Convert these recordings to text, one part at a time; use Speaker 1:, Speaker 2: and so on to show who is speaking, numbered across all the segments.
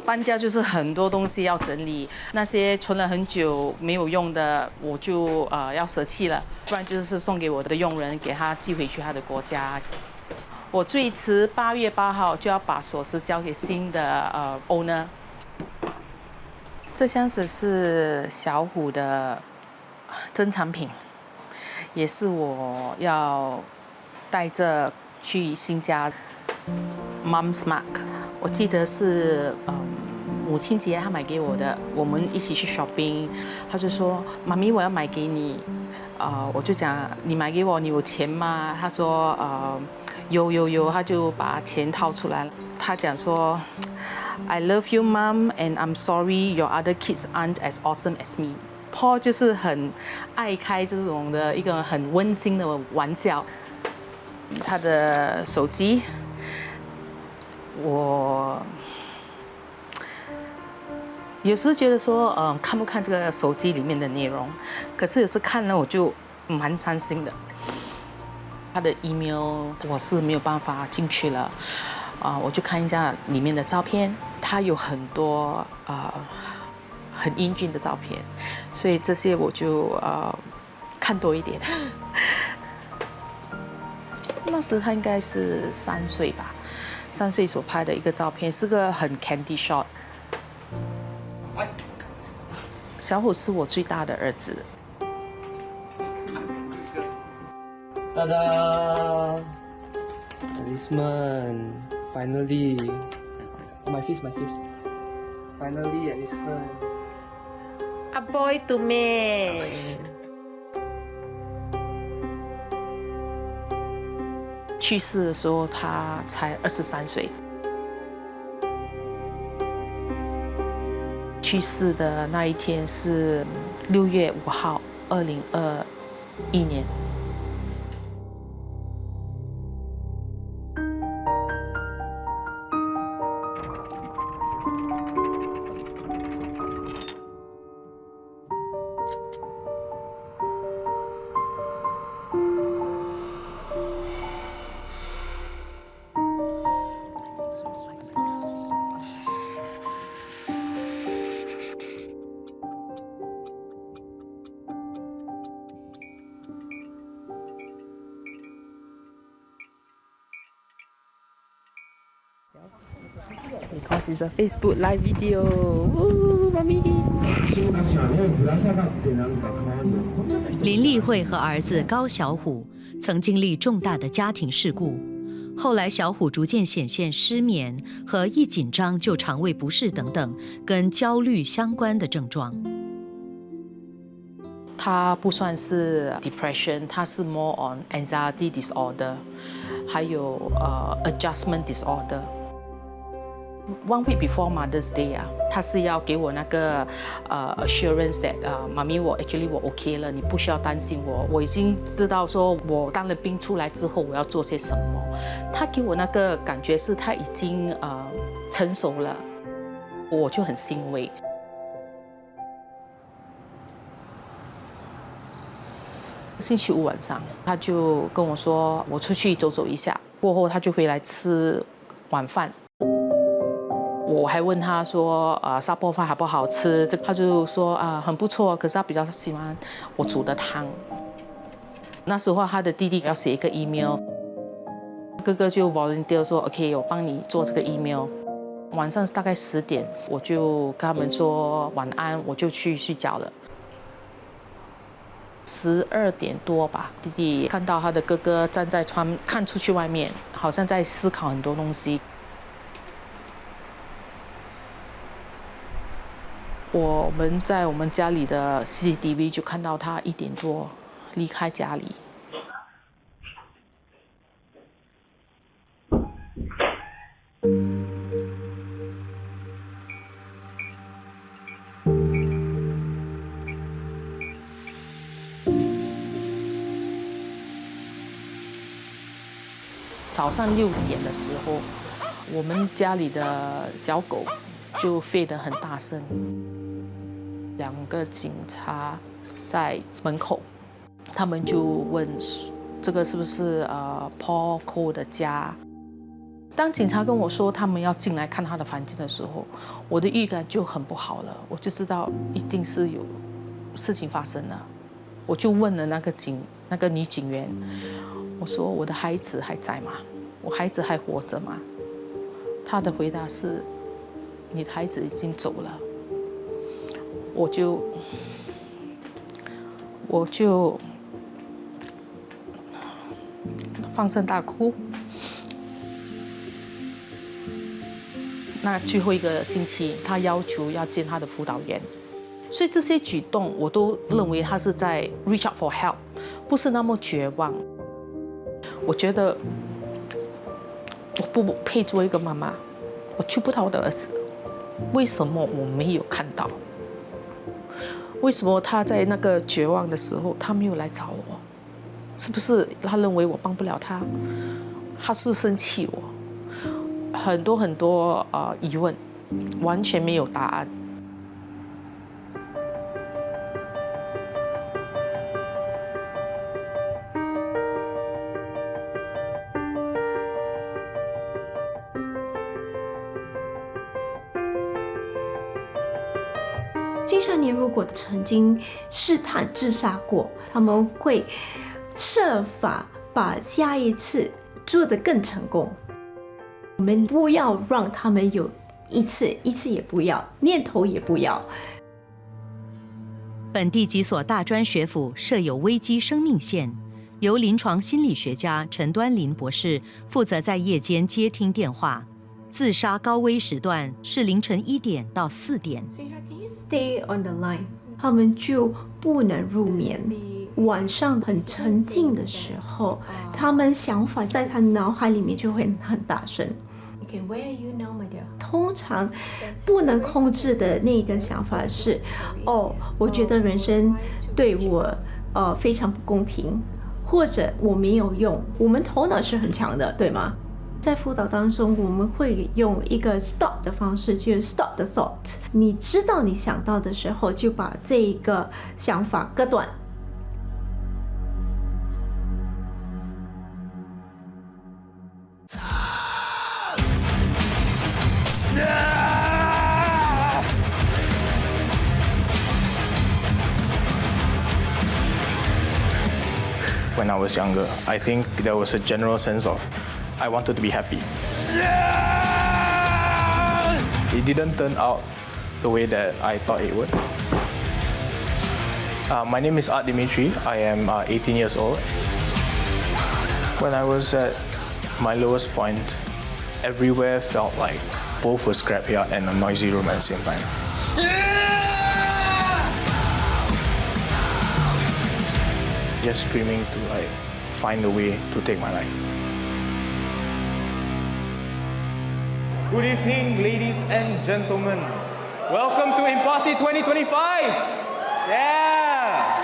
Speaker 1: 搬家就是很多东西要整理，那些存了很久没有用的，我就要舍弃了，不然就是送给我的佣人，给他寄回去他的国家。我最迟8月8号就要把锁匙交给新的owner。这箱子是小虎的珍藏品，也是我要带着去新家。Mom's Mark， 我记得是母亲节他买给我的，我们一起去 shopping， 他就说妈咪我要买给你，我就讲你买给我你有钱吗？他说有，他就把钱掏出来了，他讲说 I love you mom and I'm sorry your other kids aren't as awesome as me。Paul 就是很爱开这种的一个很温馨的玩笑。他的手机，我有时觉得说，看不看这个手机里面的内容，可是有时看了我就蛮伤心的。他的 email 我是没有办法进去了，我就看一下里面的照片，他有很多很英俊的照片，所以这些我就看多一点。那时他应该是3岁吧，3岁所拍的一个照片，是个很 candy shot。小虎是我最大的儿子。
Speaker 2: 哒哒 ，Enlistment finally， oh, my face finally enlistment。A
Speaker 3: boy to me。
Speaker 1: 去世的时候他才23岁。去世的那一天是6月5号，2021年。Because it's a Facebook live video. Woo, mommy.
Speaker 4: 林立慧和儿子高小虎曾经历重大的家庭事故，后来小虎逐渐显现失眠和一紧张就肠胃不适等等跟焦虑相关的症状。
Speaker 1: 它不算是 depression， 它是 more on anxiety disorder， 还有adjustment disorder。1 week before Mother's Day 他是要给我那个assurance that 妈咪我 actually 我 OK 了，你不需要担心我，我已经知道说我当了兵出来之后我要做些什么。他给我那个感觉是他已经成熟了，我就很欣慰。星期五晚上，他就跟我说我出去走走一下，过后他就回来吃晚饭。我还问他说，沙煲饭好不好吃？他就说很不错，可是他比较喜欢我煮的汤。那时候他的弟弟要写一个 email， 哥哥就 volunteer 说 OK， 我帮你做这个 email。晚上大概10点，我就跟他们说晚安，我就去睡觉了。12点多吧，弟弟看到他的哥哥站在窗看出去外面，好像在思考很多东西。我们在我们家里的 CCTV 就看到他1点多离开家里。早上6点的时候，我们家里的小狗就吠得很大声。2个警察在门口，他们就问这个是不是Paul Cole 的家？当警察跟我说他们要进来看他的房间的时候，我的预感就很不好了，我就知道一定是有事情发生了。我就问了那个女警员，我说我的孩子还在吗？我孩子还活着吗？她的回答是，你的孩子已经走了。我就放声大哭。那最后一个星期，他要求要见他的辅导员，所以这些举动我都认为他是在 reach out for help， 不是那么绝望。我觉得我不配做一个妈妈，我救不到我的儿子，为什么我没有看到？为什么他在那个绝望的时候，他没有来找我？是不是他认为我帮不了他？他是生气我？很多疑问，完全没有答案。
Speaker 5: 青少年如果曾经试探自杀过，他们会设法把下一次做得更成功。我们不要让他们有一次也不要，念头也不要。
Speaker 4: 本地几所大专学府设有危机生命线，由临床心理学家陈端林博士负责在夜间接听电话。自杀高危时段是凌晨1点到4点。
Speaker 5: Can you stay on the line？ 他们就不能入眠。晚上很沉静的时候，他们想法在他脑海里面就会很大声。Okay, where are you now, my dear？ 通常不能控制的那个想法是，我觉得人生对我非常不公平，或者我没有用。我们头脑是很强的，对吗？在辅导当中，我们会用一个 stop 的方式，就是 stop the thought。你知道你想到的时候，就把这一个想法割断。
Speaker 6: When I was younger, I think there was a general sense of I wanted to be happy. It didn't turn out the way that I thought it would. My name is Art Dimitri. I am 18 years old. When I was at my lowest point, everywhere felt like both a scrapyard and a noisy room at the same time. Just screaming to find a way to take my life.
Speaker 2: Good evening, ladies and gentlemen. Welcome to Empathy 2025. Yeah.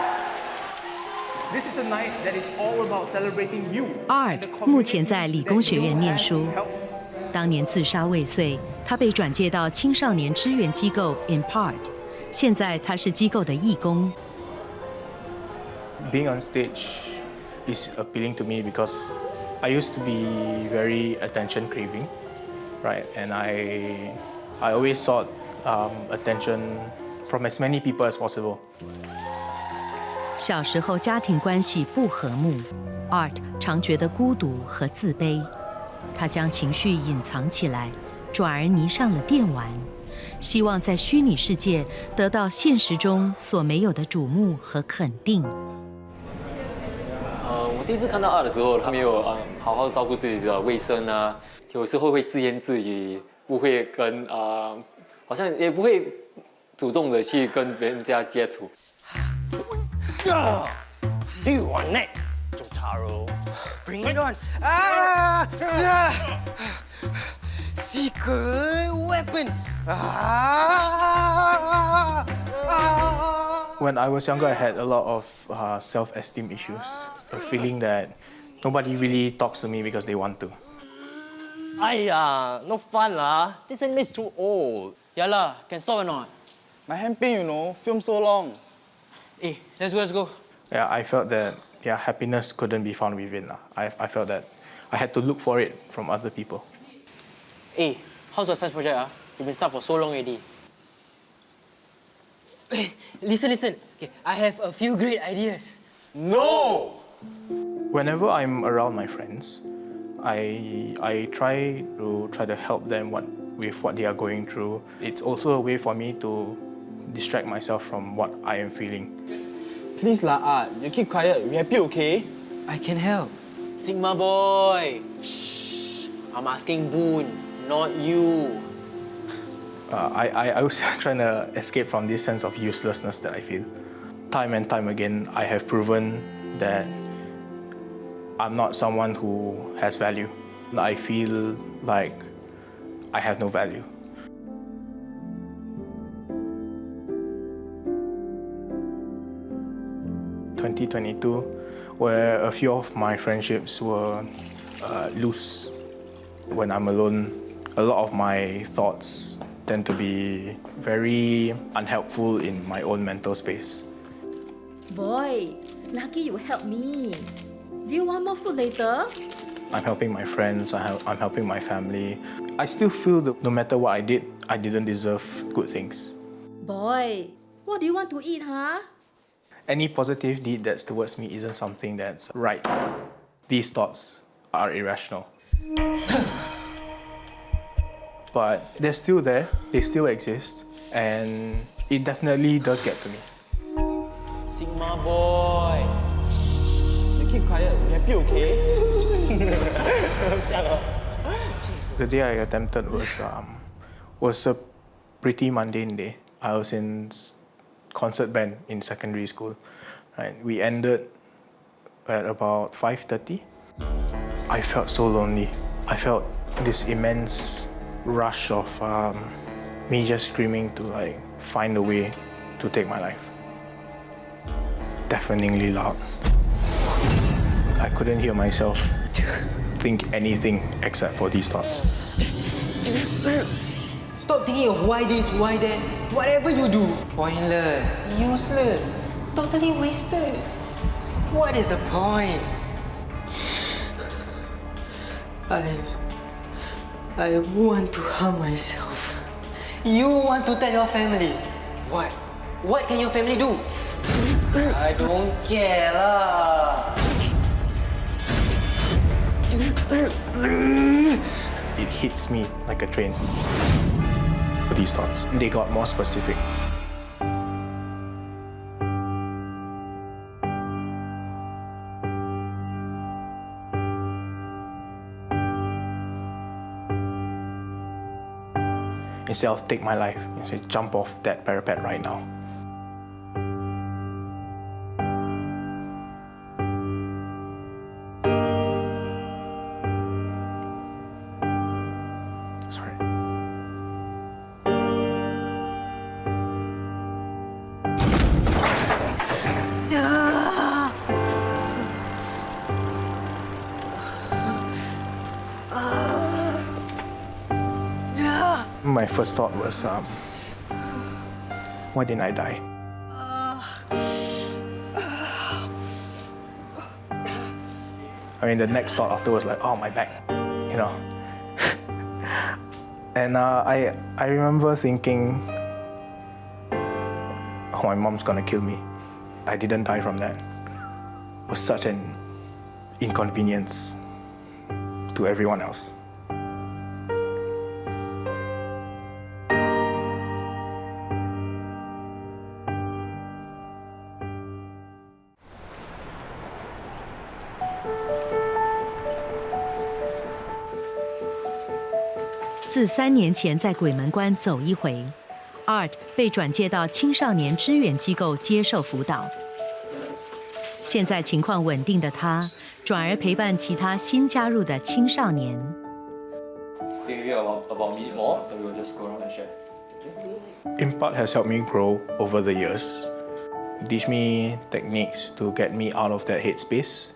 Speaker 2: This is a night that is all about celebrating you.
Speaker 4: Art 目前在理工学院念书，当年自杀未遂，他被转介到青少年支援机构 Impart， 现在他是机构的义工。
Speaker 6: Being on stage is appealing to me because I used to be very attention craving, right? And I always sought attention from as many people as possible.
Speaker 4: 小时候家庭关系不和睦 ，Art 常觉得孤独和自卑，他将情绪隐藏起来，转而迷上了电玩，希望在虚拟世界得到现实中所没有的瞩目和肯定。
Speaker 7: 我第一次看到二的时候，他没有好好照顾自己的卫生啊，有时候会自言自语，不会跟好像也不会主动的去跟别人家接触。
Speaker 8: You are next, Jotaro. Bring it on. Secret weapon.
Speaker 6: When I was younger, I had a lot of self-esteem issues, a feeling that nobody really talks to me because they want to.
Speaker 8: Aiya, no fun lah. This anime is too old.
Speaker 9: Yeah lah, can stop or not?
Speaker 8: My hand pain, you know. Film so long.
Speaker 9: Hey, let's go.
Speaker 6: Yeah, I felt that happiness couldn't be found within. I felt that I had to look for it from other people.
Speaker 9: Hey, how's your science project? You've been stuck for so long already. Listen. Okay, I have a few great ideas.
Speaker 8: No!
Speaker 6: Whenever I'm around my friends, I try to help them with what they are going through. It's also a way for me to distract myself from what I am feeling.
Speaker 8: Please lah, Art. You keep quiet. We happy, okay?
Speaker 9: I can help. Sigma boy. Shh. I'm asking Boon, not you.
Speaker 6: I was trying to escape from this sense of uselessness that I feel. Time and time again, I have proven that I'm not someone who has value. I feel like I have no value. In 2022, where a few of my friendships were loose. When I'm alone, a lot of my thoughts tend to be very unhelpful in my own mental space.
Speaker 10: Boy, lucky you helped me. Do you want more food later?
Speaker 6: I'm helping my friends, I'm helping my family. I still feel that no matter what I did, I didn't deserve good things.
Speaker 10: Boy, what do you want to eat, huh?
Speaker 6: Any positive deed that's towards me isn't something that's right. These thoughts are irrational. But they're still there, they still exist, and it definitely does get to me.
Speaker 9: Sigma boy.
Speaker 8: You keep quiet. We happy, okay?
Speaker 6: The day I attempted was a pretty mundane day. I was in concert band in secondary school. Right? We ended at about 5:30. I felt so lonely. I felt this immense rush of me just screaming to find a way to take my life. Deafeningly loud. I couldn't hear myself think anything except for these thoughts.
Speaker 11: Stop thinking of why this, why that. Whatever you do, pointless, useless, totally wasted. What is the point? I want to harm myself. You want to tell your family. What? What can your family do? I don't care lah.
Speaker 6: It hits me like a train. These thoughts, they got more specific. Instead of take my life, instead jump off that parapet right now. Sorry. My first thought was, why didn't I die? I mean, the next thought after was like, oh, my back, you know. And I remember thinking, oh, my mom's gonna kill me. I didn't die from that. It was such an inconvenience to everyone else.
Speaker 4: 自3年前在鬼门关走一回 ，Art 被转介到青少年支援机构接受辅导。现在情况稳定的他，转而陪伴其他新加入的青少年。
Speaker 6: Impart has helped me grow over the years. Teach me techniques to get me out of that headspace.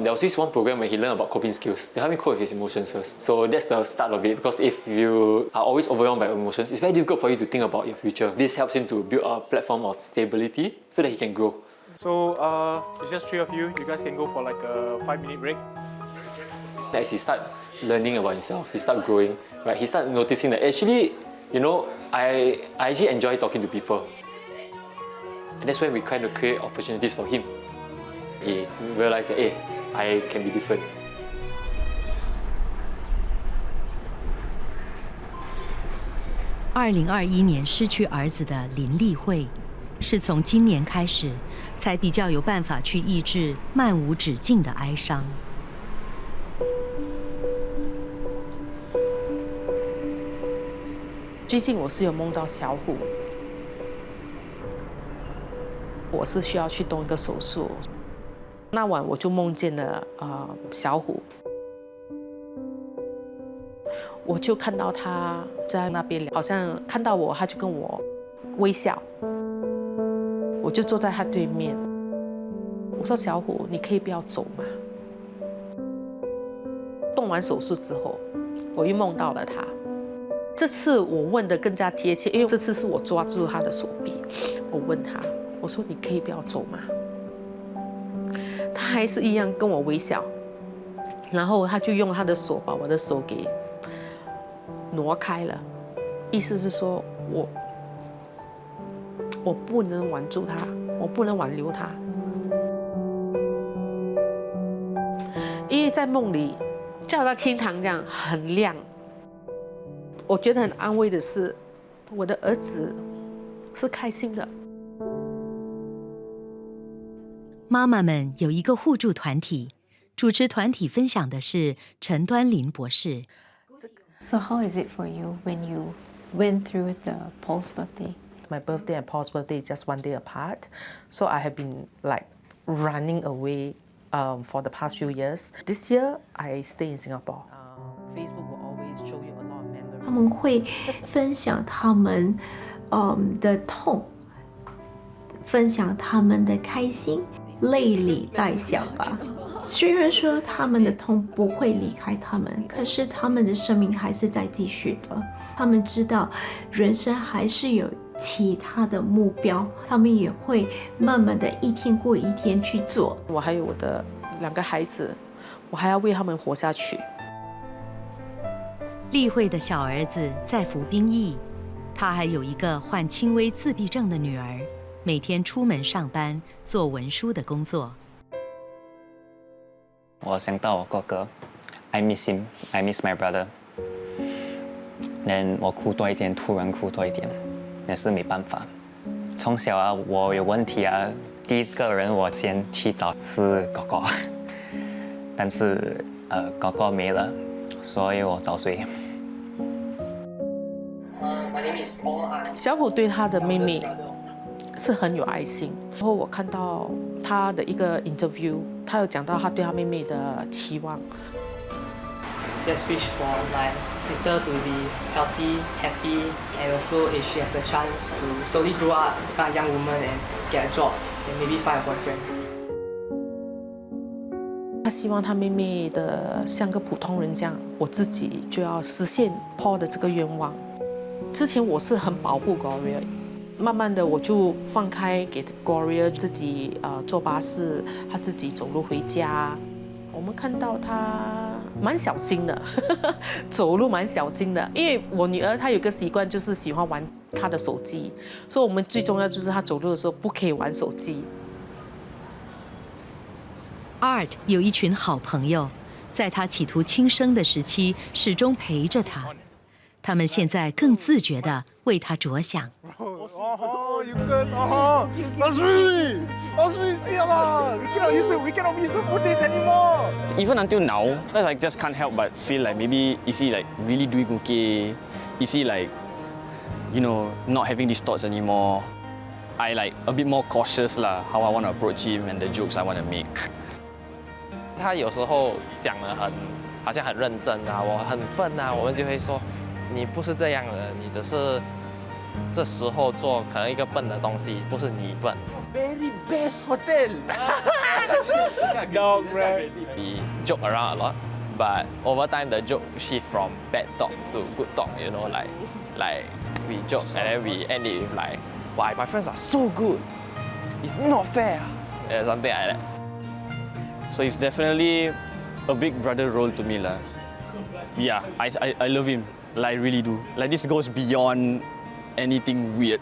Speaker 7: There was this one program where he learned about coping skills. They help me cope with his emotions first. So that's the start of it, because if you are always overwhelmed by emotions, it's very difficult for you to think about your future. This helps him to build a platform of stability so that he can grow.
Speaker 2: So it's just 3 of you. You guys can go for like a 5-minute break.
Speaker 7: As he started learning about himself. He start growing, right? He start noticing that actually, I actually enjoy talking to people. And that's when we kind of create opportunities for him. He realized that, hey, I can be different.
Speaker 4: 2021年失去儿子的林丽慧，是从今年开始才比较有办法去抑制漫无止境的哀伤。
Speaker 1: 最近我是有梦到小虎，我是需要去动一个手术。那晚我就梦见了小虎，我就看到他在那边，好像看到我，他就跟我微笑。我就坐在他对面，我说：“小虎，你可以不要走吗？”动完手术之后，我又梦到了他。这次我问的更加贴切，因为这次是我抓住他的手臂，我问他，我说：“你可以不要走吗？”他还是一样跟我微笑，然后他就用他的手把我的手给挪开了，意思是说我不能挽住他，我不能挽留他，因为在梦里就好像天堂这样很亮。我觉得很安慰的是，我的儿子是开心的。
Speaker 4: 妈妈们有一个互助团体，主持团体分享的是陈端林博士。
Speaker 12: So how is it for you when you went through the Paul's birthday?
Speaker 1: My birthday and Paul's birthday just one day apart, so I have been like running away for the past few years. This year I stay in Singapore. Facebook will always show you a lot of memories.
Speaker 5: 他们会分享他们的痛，分享他们的开心，泪里带笑吧。虽然说他们的痛不会离开他们，可是他们的生命还是在继续的。他们知道人生还是有其他的目标，他们也会慢慢的一天过一天去做。
Speaker 1: 我还有我的2个孩子，我还要为他们活下去。
Speaker 4: 丽慧的小儿子在服兵役，他还有一个患轻微自闭症的女儿，每天出门上班做文书的工作。
Speaker 13: 我想到我哥哥 ，I miss him, I miss my brother。我哭多一点，突然哭多一点，也是没办法。从小啊，我有问题啊，第一个人我先去找是哥哥，但是哥哥没了，所以我找谁？
Speaker 1: 小虎对他的妹妹是很有爱心。然后我看到他的一个 interview， 他有讲到他对他妹妹的期望。
Speaker 14: Just wish for my sister to be healthy, happy, and also if she has a chance to slowly grow up, become a young woman and get a job, and maybe find a boyfriend.
Speaker 1: 他希望他妹妹的像个普通人这样，我自己就要实现 Paul 的这个愿望。之前我是很保护 Gloria， 慢慢的我就放开给 Gloria 自己坐巴士，她自己走路回家。我们看到她蛮小心的，走路蛮小心的。因为我女儿她有个习惯，就是喜欢玩她的手机，所以我们最重要就是她走路的时候不可以玩手机。
Speaker 4: Art 有一群好朋友，在他企图轻生的时期，始终陪着他。他们现在更自觉地为他着想。
Speaker 15: Even until now, I just can't help but feel like maybe is he like really doing okay? Is he like, not having these thoughts anymore? I like a bit more cautious lah, how I want to approach him and the jokes I want to make.
Speaker 16: 他有时候讲得好像很认真啊，我很笨啊，我们就会说。你不是这样的，你只是这时候做可能一个笨的东西，不是你笨。
Speaker 17: Very best hotel.
Speaker 16: Dog, right? We joke around a lot, but over time the joke shift from bad talk to good talk. Like we joke and then we end it with like, "Why my friends are so good? It's not fair." Something like that.
Speaker 15: So it's definitely a big brother role to me lah. yeah, I love him. Like, I really do. Like, this goes beyond anything weird.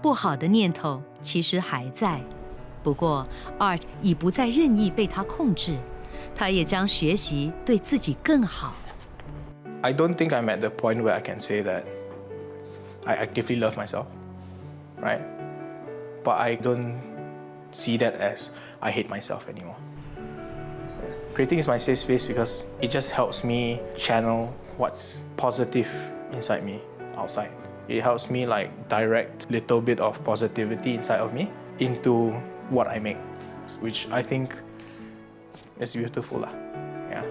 Speaker 4: 不好的念头其实还在，不过 Art 已不再任意被他控制，他也将学习对自己更好。
Speaker 6: I don't think I'm at the point where I can say that I actively love myself, right? But I don't see that as I hate myself anymore. Creating is my safe space because it just helps me channel what's positive inside me outside. It helps me like direct little bit of positivity inside of me into what I make, which I think is beautiful lah. Yeah.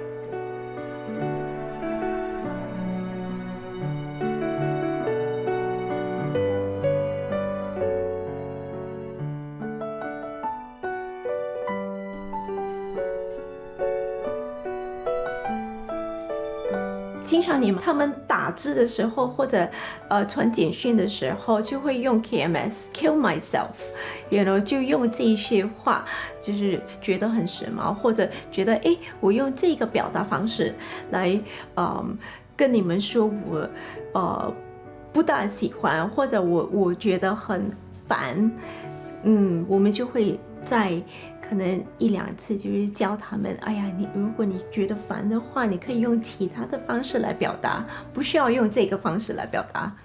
Speaker 5: 青少年他们打字的时候，或者传简讯的时候，就会用 KMS kill myself，you know， 就用这些话，就是觉得很时髦，或者觉得我用这个表达方式来跟你们说我不大喜欢，或者我觉得很烦，我们就会在可能1、2次就是教他们，如果你觉得烦的话，你可以用其他的方式来表达，不需要用这个方式来表达。